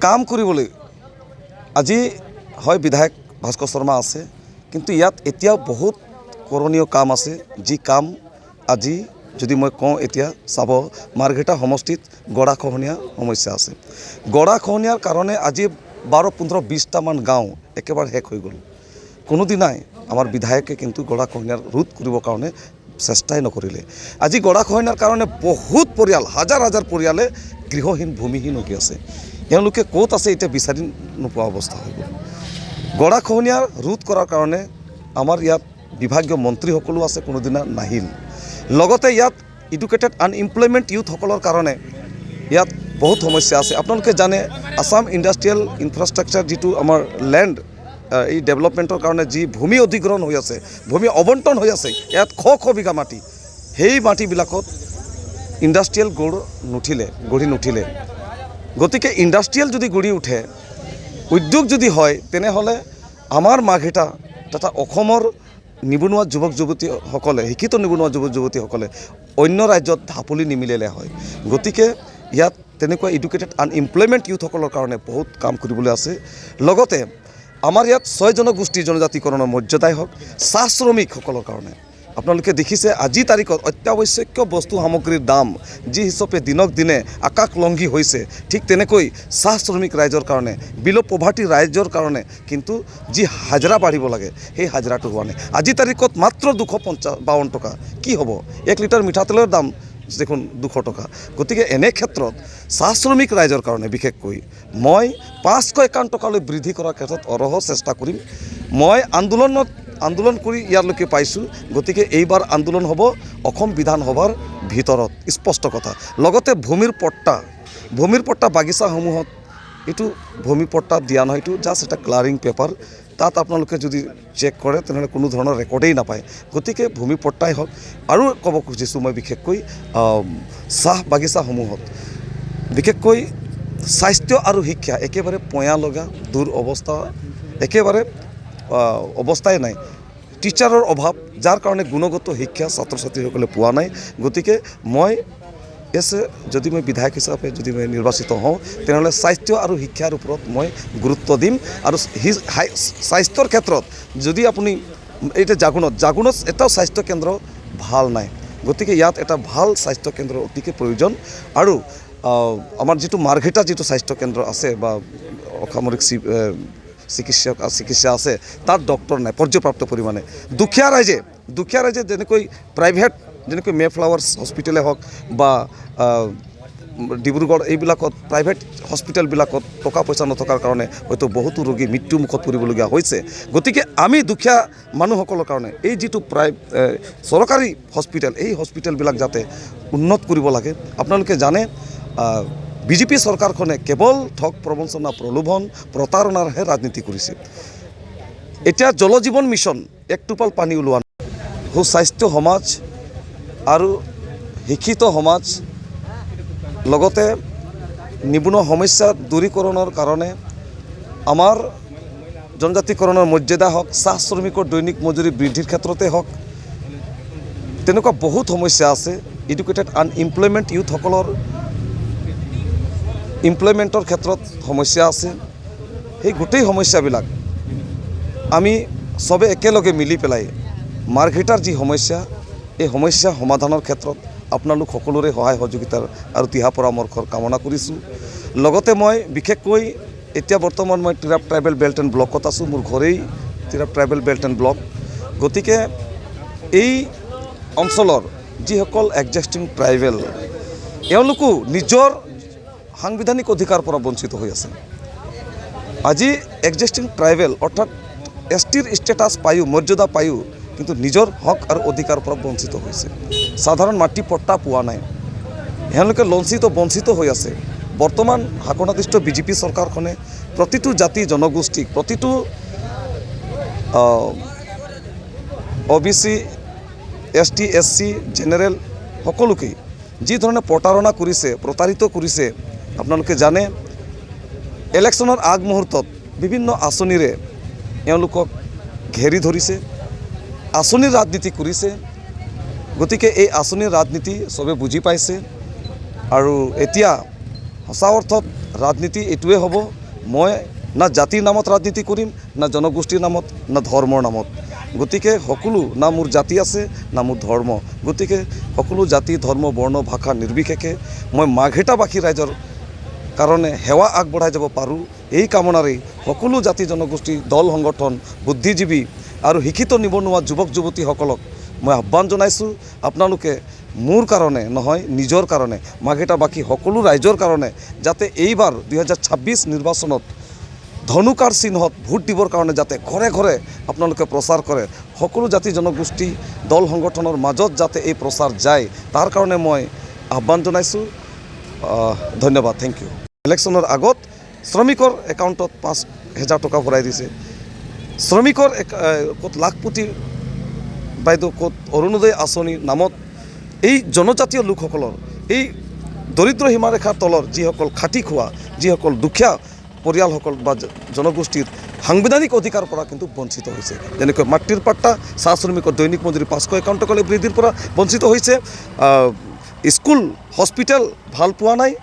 কাম কৰিবলৈ আজি হয় বিধায়ক ভাস্কৰ শৰ্মা আছে, কিন্তু ইয়াত এতিয়াও বহুত কৰণীয় কাম আছে, যি কাম আজি যদি মই কওঁ এতিয়া চাব মাৰ্ঘেটা সমষ্টিত গৰাখহনীয়া সমস্যা আছে। গৰাখহনীয়াৰ কাৰণে আজি 12-15-20টামান গাঁও একেবাৰে শেষ হৈ গ'ল। কোনোদিনাই আমাৰ বিধায়কে কিন্তু গৰাখহনীয়াৰ ৰোধ কৰিবৰ কাৰণে চেষ্টাই নকৰিলে। আজি গৰাখহনীয়াৰ কাৰণে বহুত পৰিয়াল, হাজাৰ হাজাৰ পৰিয়ালে গৃহহীন ভূমিহীন হৈ আছে। এওঁলোকে ক'ত আছে এতিয়া বিচাৰি নোপোৱা অৱস্থা হৈ গ'ল। গৰাখহনীয়া ৰোধ কৰাৰ কাৰণে আমাৰ ইয়াত বিভাগীয় মন্ত্ৰীসকলো আছে, কোনোদিনা নাহিল। লগতে ইয়াত এডুকেটেড আনএমপ্লয়মেণ্ট ইউথসকলৰ কাৰণে ইয়াত বহুত সমস্যা আছে। আপোনালোকে জানে আসাম ইণ্ডাষ্ট্ৰিয়েল ইনফ্ৰাষ্ট্ৰাকচাৰ যিটো আমাৰ লেণ্ড এই ডেভেলপমেণ্টৰ কাৰণে যি ভূমি অধিগ্ৰহণ হৈ আছে, ভূমি আবণ্টন হৈ আছে, ইয়াত শ বিঘা মাটি, সেই মাটিবিলাকত ইণ্ডাষ্ট্ৰিয়েল গঢ়ি নুঠিলে। গতিকে ইণ্ডাষ্ট্ৰিয়েল যদি গঢ়ি উঠে, উদ্যোগ যদি হয়, তেনেহ'লে আমাৰ মাৰ্ঘেটা তথা অসমৰ নিবনুৱা যুৱক যুৱতীসকলে, শিক্ষিত নিবনুৱা যুৱক যুৱতীসকলে অন্য ৰাজ্যত ঢাপলি নিমিলিলে হয়। গতিকে ইয়াত তেনেকুৱা এডুকেটেড আনএমপ্লয়মেণ্ট ইউথসকলৰ কাৰণে বহুত কাম কৰিবলৈ আছে। লগতে আমাৰ ইয়াত 6 জনগোষ্ঠী জনজাতিকৰণৰ মৰ্যাদাই হওক, চাহ শ্ৰমিকসকলৰ কাৰণে আপোনালোকে দেখিছে আজিৰ তাৰিখত অত্যাৱশ্যকীয় বস্তু সামগ্ৰীৰ দাম যি হিচাপে দিনক দিনে আকাশলংঘী হৈছে, ঠিক তেনেকৈ চাহ শ্ৰমিক ৰাইজৰ কাৰণে, বিল' পভাৰ্টি ৰাইজৰ কাৰণে কিন্তু যি হাজিৰা বাঢ়িব লাগে সেই হাজিৰাটো হোৱা নাই। আজিৰ তাৰিখত মাত্ৰ 252 টকা। কি হ'ব? 1 লিটাৰ মিঠাতেলৰ দাম দেখোন 200 টকা। গতিকে এনে ক্ষেত্ৰত চাহ শ্ৰমিক ৰাইজৰ কাৰণে বিশেষকৈ মই 551 টকালৈ বৃদ্ধি কৰাৰ ক্ষেত্ৰত অৰহ চেষ্টা কৰিম। মই আন্দোলন কৰি ইয়ালৈকে পাইছোঁ। গতিকে এইবাৰ আন্দোলন হ'ব অসম বিধানসভাৰ ভিতৰত, স্পষ্ট কথা। লগতে ভূমিৰ পট্টা বাগিচাসমূহত এইটো ভূমি পট্টা দিয়া নহয়, এইটো জাষ্ট এটা ক্লাৰিং পেপাৰ। তাত আপোনালোকে যদি চেক কৰে তেনেহ'লে কোনো ধৰণৰ ৰেকৰ্ডেই নাপায়। গতিকে ভূমি পট্টাই হওক। আৰু ক'ব খুজিছোঁ মই বিশেষকৈ চাহ বাগিচাসমূহত বিশেষকৈ স্বাস্থ্য আৰু শিক্ষা একেবাৰে পয়া লগা দুৰৱস্থা, একেবাৰে অৱস্থাই নাই। টিচাৰৰ অভাৱ, যাৰ কাৰণে গুণগত শিক্ষা ছাত্ৰ ছাত্ৰীসকলে পোৱা নাই। গতিকে মই যদি মই বিধায়ক হিচাপে যদি মই নিৰ্বাচিত হওঁ, তেনেহ'লে স্বাস্থ্য আৰু শিক্ষাৰ ওপৰত মই গুৰুত্ব দিম। আৰু স্বাস্থ্যৰ ক্ষেত্ৰত যদি আপুনি এতিয়া জাগুনত এটাও স্বাস্থ্যকেন্দ্ৰ ভাল নাই। গতিকে ইয়াত এটা ভাল স্বাস্থ্যকেন্দ্ৰ অতিকৈ প্ৰয়োজন। আৰু আমাৰ যিটো মাৰ্ঘেটা যিটো স্বাস্থ্যকেন্দ্ৰ আছে বা অসামৰিক চিকিৎসা আছে, তাত ডক্টৰ নাই পৰ্যাপ্ত পৰিমাণে। দুখীয়া ৰাইজে যেনেকৈ প্ৰাইভেট, যেনেকৈ মেফ্লাৱাৰ্ছ হস্পিটেলে হওক বা ডিব্ৰুগড় এইবিলাকত প্ৰাইভেট হস্পিটেলবিলাকত টকা পইচা নথকাৰ কাৰণে হয়তো বহুতো ৰোগী মৃত্যুমুখত পৰিবলগীয়া হৈছে। গতিকে আমি দুখীয়া মানুহসকলৰ কাৰণে এই যিটো চৰকাৰী হস্পিটেল, এই হস্পিটেলবিলাক যাতে উন্নত কৰিব লাগে। আপোনালোকে জানে বিজেপি চৰকাৰখনে কেৱল ঠগ প্ৰবঞ্চনা, প্ৰলোভন, প্ৰতাৰণাৰহে ৰাজনীতি কৰিছে। এতিয়া জল জীৱন মিছন, 1 টোপাল পানী ওলোৱা নাই। সুস্বাস্থ্য সমাজ আৰু শিক্ষিত সমাজ, লগতে নিবনুৱা সমস্যা দূৰীকৰণৰ কাৰণে আমাৰ জনজাতিকৰণৰ মৰ্যাদা হওক, চাহ শ্ৰমিকৰ দৈনিক মজুৰি বৃদ্ধিৰ ক্ষেত্ৰতে হওক, তেনেকুৱা বহুত সমস্যা আছে। এডুকেটেড আনএমপ্লয়মেণ্ট ইউথসকলৰ এমপ্লয়মেণ্টৰ ক্ষেত্ৰত সমস্যা আছে। সেই গোটেই সমস্যাবিলাক আমি চবে একেলগে মিলি পেলাই মাৰ্ঘেটাৰ যি সমস্যা, এই সমস্যা সমাধানৰ ক্ষেত্ৰত আপোনালোক সকলোৰে সহায় সহযোগিতাৰ আৰু দিহা পৰামৰ্শৰ কামনা কৰিছোঁ। লগতে মই বিশেষকৈ এতিয়া বৰ্তমান মই টিৰাপ ট্ৰাইবেল বেল্ট এণ্ড ব্লকত আছোঁ। মোৰ ঘৰেই Tirap tribal belt and block. গতিকে এই অঞ্চলৰ যিসকল এক্সিষ্টিং ট্ৰাইবেল, এওঁলোকো নিজৰ সাংবিধানিক অধিকাৰ পৰা বঞ্চিত হৈ আছে। আজি এক্সিষ্টিং ট্ৰাইবেল অৰ্থাৎ STৰ ষ্টেটাছ পায়ো, মৰ্যাদা পায়ো, কিন্তু নিজৰ হক আৰু অধিকাৰৰ পৰা বঞ্চিত হৈছে। সাধাৰণ মাটি পট্টা পোৱা নাই, এওঁলোকে বঞ্চিত হৈ আছে। বৰ্তমান শাসনাধিষ্ঠ বিজেপি চৰকাৰখনে প্ৰতিটো জাতি জনগোষ্ঠীক, প্ৰতিটো OBC, ST, SC, জেনেৰেল সকলোকেই যি ধৰণে প্ৰতাৰিত কৰিছে। আপোনালোকে জানে ইলেকশ্যনৰ আগমুহূৰ্তত বিভিন্ন আঁচনিৰে এওঁলোকক ঘেৰি ধৰিছে, আঁচনিৰ ৰাজনীতি কৰিছে। গতিকে এই আঁচনিৰ ৰাজনীতি চবে বুজি পাইছে। আৰু এতিয়া সঁচা অৰ্থত ৰাজনীতি এইটোৱে হ'ব, মই না জাতিৰ নামত ৰাজনীতি কৰিম, না জনগোষ্ঠীৰ নামত, না ধৰ্মৰ নামত। গতিকে সকলো, না মোৰ জাতি আছে, না মোৰ ধৰ্ম। গতিকে সকলো জাতি, ধৰ্ম, বৰ্ণ, ভাষা নিৰ্বিশেষে মই মাৰ্ঘেৰিটাবাসী ৰাইজৰ কাৰণে সেৱা আগবঢ়াই যাব পাৰোঁ, এই কামনাৰেই সকলো জাতি জনগোষ্ঠী, দল সংগঠন, বুদ্ধিজীৱী আৰু শিক্ষিত নিবনুৱা যুৱক যুৱতীসকলক মই আহ্বান জনাইছোঁ, আপোনালোকে মোৰ কাৰণে নহয়, নিজৰ কাৰণে, মাৰ্ঘেৰিটাবাসী সকলো ৰাইজৰ কাৰণে যাতে এইবাৰ 2026 নিৰ্বাচনত ধনুকাৰ চিহ্নত ভোট দিবৰ কাৰণে যাতে ঘৰে ঘৰে আপোনালোকে প্ৰচাৰ কৰে, সকলো জাতি জনগোষ্ঠী, দল সংগঠনৰ মাজত যাতে এই প্ৰচাৰ যায়, তাৰ কাৰণে মই আহ্বান জনাইছোঁ। ধন্যবাদ, থেংক ইউ। ইলেকশ্যনৰ আগত শ্ৰমিকৰ একাউণ্টত 5,000 টকা ভৰাই দিছে, শ্ৰমিকৰ ক'ত লাখপতি বাইদেউ, ক'ত অৰুণোদয় আঁচনিৰ নামত এই জনজাতীয় লোকসকলৰ, এই দৰিদ্ৰ সীমাৰেখাৰ তলৰ যিসকল খাটি খোৱা, যিসকল দুখীয়া পৰিয়ালসকল বা জনগোষ্ঠীৰ সাংবিধানিক অধিকাৰৰ পৰা কিন্তু বঞ্চিত হৈছে। যেনেকৈ মাটিৰ পাট্টা, চাহ শ্ৰমিকৰ দৈনিক মজুৰি 551 টকালৈ বৃদ্ধিৰ পৰা বঞ্চিত হৈছে, স্কুল হস্পিটেল ভাল পোৱা নাই,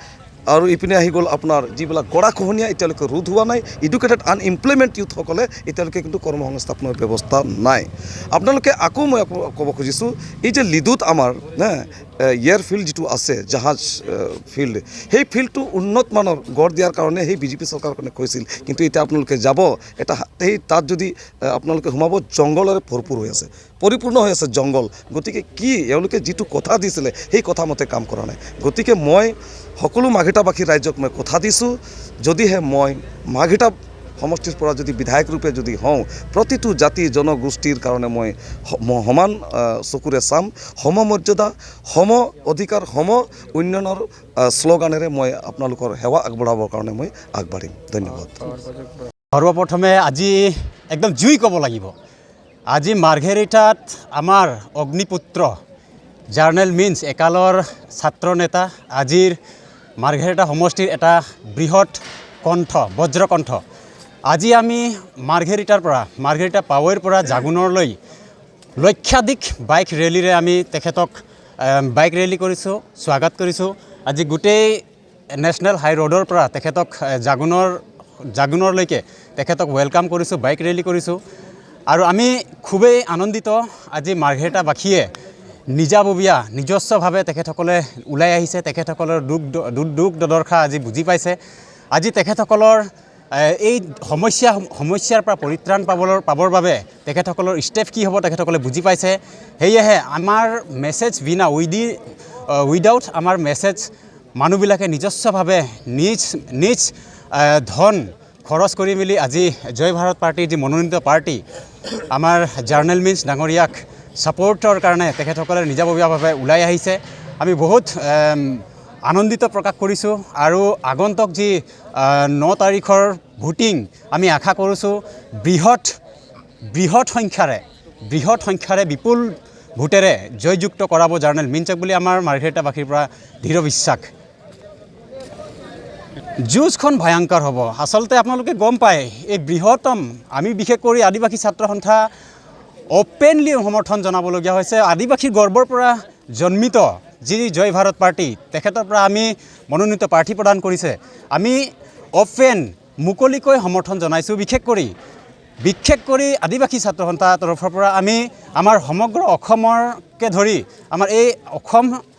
আৰু ইপিনে আহি গ'ল আপোনাৰ যিবিলাক গৰাখহনীয়া এতিয়ালৈকে ৰোধ হোৱা নাই, এডুকেটেড আনএমপ্লয়মেণ্ট ইউথসকলে এতিয়ালৈকে কিন্তু কৰ্মসংস্থাপনৰ ব্যৱস্থা নাই। আপোনালোকে আকৌ মই ক'ব খুজিছোঁ, এই যে লিডুত আমাৰ এয়াৰ ফিল্ড যিটো আছে, জাহাজ ফিল্ড, সেই ফিল্ডটো উন্নত মানৰ গঢ় দিয়াৰ কাৰণে সেই বিজেপি চৰকাৰখনে কৈছিল, কিন্তু এতিয়া আপোনালোকে যাব সেই তাত যদি আপোনালোকে সোমাব, জংঘলেৰে ভৰপূৰ হৈ আছে, পৰিপূৰ্ণ হৈ আছে জংঘল। গতিকে কি এওঁলোকে যিটো কথা দিছিলে সেই কথা মতে কাম কৰা নাই। গতিকে মই সকলো মাৰ্ঘেৰিটাবাসী ৰাইজক মই কথা দিছোঁ, যদিহে মই মাৰ্ঘেৰিটা সমষ্টিৰ পৰা যদি বিধায়ক ৰূপে যদি হওঁ, প্ৰতিটো জাতি জনগোষ্ঠীৰ কাৰণে মই সমান চকুৰে চাম, সমমৰ্যাদা, সম অধিকাৰ, সম উন্নয়নৰ শ্লোগানেৰে মই আপোনালোকৰ সেৱা আগবঢ়াবৰ কাৰণে মই আগবাঢ়িম। ধন্যবাদ। সৰ্বপ্ৰথমে আজি একদম জুই ক'ব লাগিব, আজি মাৰ্ঘেৰিটাত আমাৰ অগ্নিপুত্ৰ জাৰ্নেল মিন্স একালৰ ছাত্ৰ নেতা, আজিৰ মাৰ্ঘেৰিটা সমষ্টিৰ এটা বৃহৎ কণ্ঠ, বজ্ৰকণ্ঠ। আজি আমি মাৰ্ঘেৰিটা পাৱৈৰ পৰা জাগুনৰলৈ লক্ষাধিক বাইক ৰেলীৰে আমি তেখেতক বাইক ৰেলী কৰিছোঁ, স্বাগত কৰিছোঁ। আজি গোটেই নেশ্যনেল হাই ৰোডৰ পৰা তেখেতক জাগুনৰলৈকে তেখেতক ৱেলকাম কৰিছোঁ, বাইক ৰেলী কৰিছোঁ। আৰু আমি খুবেই আনন্দিত, আজি মাৰ্ঘেৰিটাবাসীয়ে নিজাববীয়া নিজস্বভাৱে তেখেতসকলে ওলাই আহিছে, তেখেতসকলৰ দুখ দৰ্শা আজি বুজি পাইছে। আজি তেখেতসকলৰ এই সমস্যাৰ পৰা পৰিত্ৰাণ পাবৰ বাবে তেখেতসকলৰ ষ্টেপ কি হ'ব তেখেতসকলে বুজি পাইছে। সেয়েহে আমাৰ মেছেজ উইদাউট আমাৰ মেছেজ মানুহবিলাকে নিজস্বভাৱে নিজ ধন খৰচ কৰি মেলি আজি জয় ভাৰত পাৰ্টীৰ যি মনোনীত পাৰ্টী আমাৰ জাৰ্নেল মিন্স ডাঙৰীয়াক ছাপোৰ্টৰ কাৰণে তেখেতসকলে নিজাববীয়াভাৱে ওলাই আহিছে। আমি বহুত আনন্দিত প্ৰকাশ কৰিছোঁ আৰু আগন্তুক যি 9 তাৰিখৰ ভোটিং আমি আশা কৰিছোঁ বৃহৎ সংখ্যাৰে বিপুল ভোটেৰে জয়যুক্ত কৰাব জাৰ্নেল মিন্সক বুলি আমাৰ মাৰ্ঘেৰিটাবাসীৰ পৰা দৃঢ় বিশ্বাস। যুঁজখন ভয়ংকৰ হ'ব। আচলতে আপোনালোকে গম পায়, এই বৃহত্তম আমি বিশেষ কৰি আদিবাসী ছাত্ৰ সন্থা অপেনলি সমৰ্থন জনাবলগীয়া হৈছে। আদিবাসীৰ গৰ্বৰ পৰা জন্মিত যি জয় ভাৰত পাৰ্টী, তেখেতৰ পৰা আমি মনোনীত প্ৰাৰ্থী প্ৰদান কৰিছে, আমি মুকলিকৈ সমৰ্থন জনাইছোঁ। বিশেষ কৰি আদিবাসী ছাত্ৰ সন্থাৰ তৰফৰ পৰা আমি আমাৰ সমগ্ৰ অসমকে ধৰি আমাৰ এই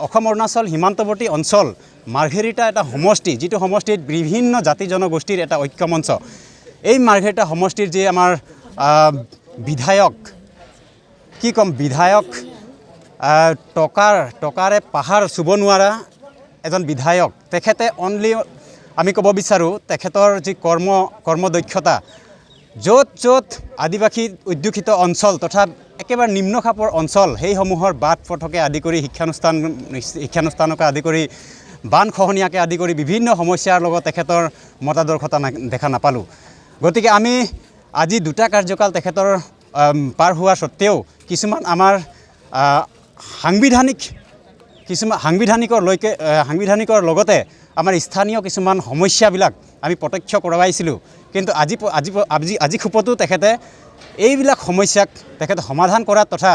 অসম অৰুণাচল সীমান্তৱৰ্তী অঞ্চল মাৰ্ঘেৰিটা এটা সমষ্টি, যিটো সমষ্টিত বিভিন্ন জাতি জনগোষ্ঠীৰ এটা ঐক্যমঞ্চ। এই মাৰ্ঘেৰিটা সমষ্টিৰ যি আমাৰ বিধায়ক টকাৰে পাহাৰ চুব নোৱাৰা এজন বিধায়ক, তেখেতে অনলি আমি ক'ব বিচাৰোঁ তেখেতৰ যি কৰ্মদক্ষতা, য'ত আদিবাসী অধ্যুষিত অঞ্চল তথা একেবাৰে নিম্ন খাপৰ অঞ্চল, সেইসমূহৰ বাট পথকে আদি কৰি শিক্ষানুষ্ঠানকে আদি কৰি বান খহনীয়াকে আদি কৰি বিভিন্ন সমস্যাৰ লগত তেখেতৰ মতাদৰ্শতা দেখা নাপালোঁ। গতিকে আমি আজি 2টা কাৰ্যকাল তেখেতৰ পাৰ হোৱা স্বত্তেও কিছুমান আমাৰ সাংবিধানিকৰ লগতে আমাৰ স্থানীয় কিছুমান সমস্যাবিলাক আমি প্ৰত্যক্ষ কৰাইছিলোঁ। কিন্তু আজি খুপতো তেখেতে এইবিলাক সমস্যাক তেখেতে সমাধান কৰাত তথা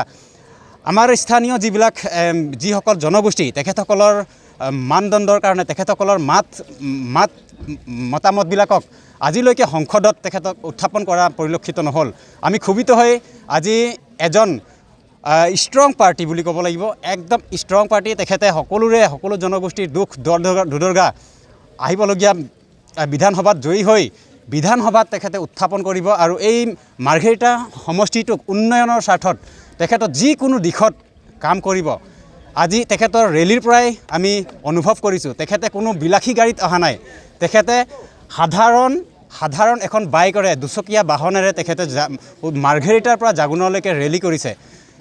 আমাৰ স্থানীয় যিসকল জনগোষ্ঠী তেখেতসকলৰ মানদণ্ডৰ কাৰণে তেখেতসকলৰ মতামতবিলাকক আজিলৈকে সংসদত তেখেতক উত্থাপন কৰা পৰিলক্ষিত নহ'ল। আমি ক্ষোভিত হৈ আজি এজন ষ্ট্ৰং পাৰ্টি বুলি ক'ব লাগিব, একদম ষ্ট্ৰং পাৰ্টি। তেখেতে সকলো জনগোষ্ঠীৰ দুখ দুৰ্দশা আহিবলগীয়া বিধানসভাত জয়ী হৈ বিধানসভাত তেখেতে উত্থাপন কৰিব আৰু এই মাৰ্ঘেৰিটা সমষ্টিটোক উন্নয়নৰ স্বাৰ্থত তেখেতৰ যিকোনো দিশত কাম কৰিব। আজি তেখেতৰ ৰেলীৰ পৰাই আমি অনুভৱ কৰিছোঁ তেখেতে কোনো বিলাসী গাড়ীত অহা নাই, তেখেতে সাধাৰণ এখন বাইকেৰে দুচকীয়া বাহনেৰে তেখেতে মাৰ্ঘেৰিটাৰ পৰা জাগুনলৈকে ৰেলী কৰিছে।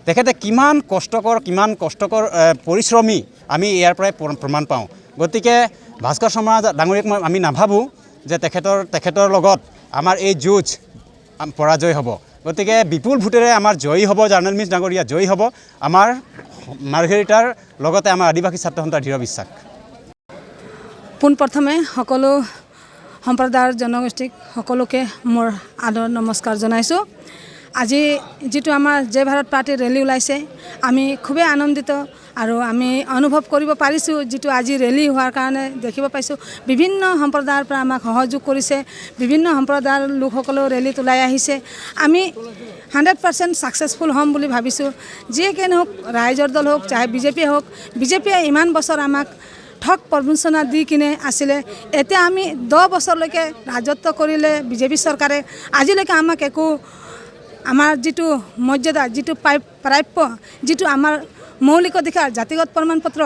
তেখেতে কিমান কষ্টকৰ পৰিশ্ৰমী আমি ইয়াৰ পৰাই প্ৰমাণ পাওঁ। গতিকে ভাস্কৰ শৰ্মা ডাঙৰীয়াক আমি নাভাবোঁ যে তেখেতৰ লগত আমাৰ এই যুঁজ পৰাজয় হ'ব। গতিকে বিপুল ভোটেৰে আমাৰ জয়ী হ'ব, জাৰ্নেল মিছ ডাঙৰীয়া জয়ী হ'ব আমাৰ মাৰ্ঘেৰিটাৰ লগতে আমাৰ আদিবাসী ছাত্ৰ সন্থাৰ দৃঢ় বিশ্বাস। পোনপ্ৰথমে সকলো সম্প্ৰদায়ৰ জনগোষ্ঠীক সকলোকে মোৰ আদৰ নমস্কাৰ জনাইছোঁ। আজি যিটো আমাৰ জয় ভাৰত পাৰ্টিৰ ৰেলী ওলাইছে আমি খুবেই আনন্দিত আৰু আমি অনুভৱ কৰিব পাৰিছোঁ। যিটো আজি ৰেলী হোৱাৰ কাৰণে দেখিব পাইছোঁ বিভিন্ন সম্প্ৰদায়ৰ পৰা আমাক সহযোগ কৰিছে, বিভিন্ন সম্প্ৰদায়ৰ লোকসকলেও ৰেলীত ওলাই আহিছে। আমি 100% ছাকচেছফুল হ'ম বুলি ভাবিছোঁ। যিয়ে কি নহওক, ৰাইজৰ দল হওক চাহে বিজেপি হওক, বিজেপিয়ে ইমান বছৰ আমাক ঠগ প্ৰবঞ্চনা দি কিনে আছিলে। এতিয়া আমি 10 বছৰলৈকে ৰাজত্ব কৰিলে বিজেপি চৰকাৰে, আজিলৈকে আমাক একো আমাৰ যিটো মৰ্যাদা, যিটো প্ৰাপ্য, যিটো আমাৰ মৌলিক অধিকাৰ, জাতিগত প্ৰমাণপত্ৰ,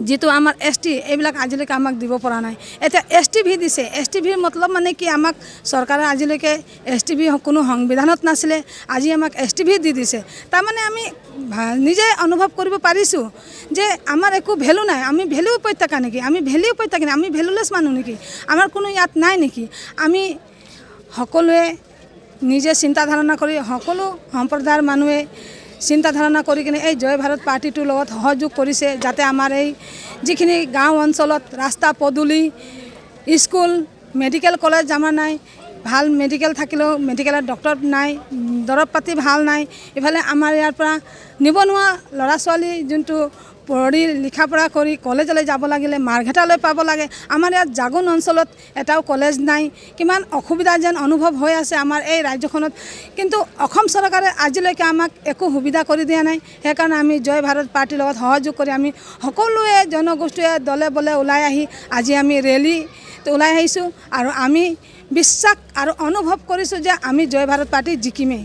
যিটো আমাৰ ST, এইবিলাক আজিলৈকে আমাক দিব পৰা নাই। এতিয়া STV দিছে। STVৰ মতলব মানে কি, আমাক চৰকাৰে আজিলৈকে STV কোনো সংবিধানত নাছিলে, আজি আমাক STV দি দিছে। তাৰমানে আমি নিজে অনুভৱ কৰিব পাৰিছোঁ যে আমাৰ একো ভেলু নাই। আমি ভেলু উপত্যকা নেকি? আমি ভেলুলেছ মানুহ নেকি? আমাৰ কোনো ইয়াত নাই নেকি? আমি সকলোৱে নিজে চিন্তা ধাৰণা কৰি, সকলো সম্প্ৰদায়ৰ মানুহে চিন্তা ধাৰণা কৰি কিনে এই জয় ভাৰত পাৰ্টিটোৰ লগত সহযোগ কৰিছে, যাতে আমাৰ এই যিখিনি গাঁও অঞ্চলত ৰাস্তা পদূলি, স্কুল, মেডিকেল কলেজ আমাৰ নাই। ভাল মেডিকেল থাকিলেও মেডিকেলত ডক্টৰ নাই, দৰৱ পাতি ভাল নাই। ইফালে আমাৰ ইয়াৰ পৰা নিবনুৱা ল'ৰা ছোৱালী যোনটো পঢ়ি লিখা পঢ়া কৰি কলেজলৈ যাব লাগিলে মাৰ্ঘেটালৈ পাব লাগে, আমাৰ ইয়াত জাগুন অঞ্চলত এটাও কলেজ নাই। কিমান অসুবিধা যেন অনুভৱ হৈ আছে আমাৰ এই ৰাজ্যখনত, কিন্তু অসম চৰকাৰে আজিলৈকে আমাক একো সুবিধা কৰি দিয়া নাই। সেইকাৰণে আমি জয় ভাৰত পাৰ্টিৰ লগত সহযোগ কৰি আমি সকলোৱে জনগোষ্ঠীয়ে দলে বলে ওলাই আহি আজি আমি ৰেলীত ওলাই আহিছোঁ আৰু আমি বিশ্বাস আৰু অনুভৱ কৰিছোঁ যে আমি জয় ভাৰত পাৰ্টি জিকিমেই।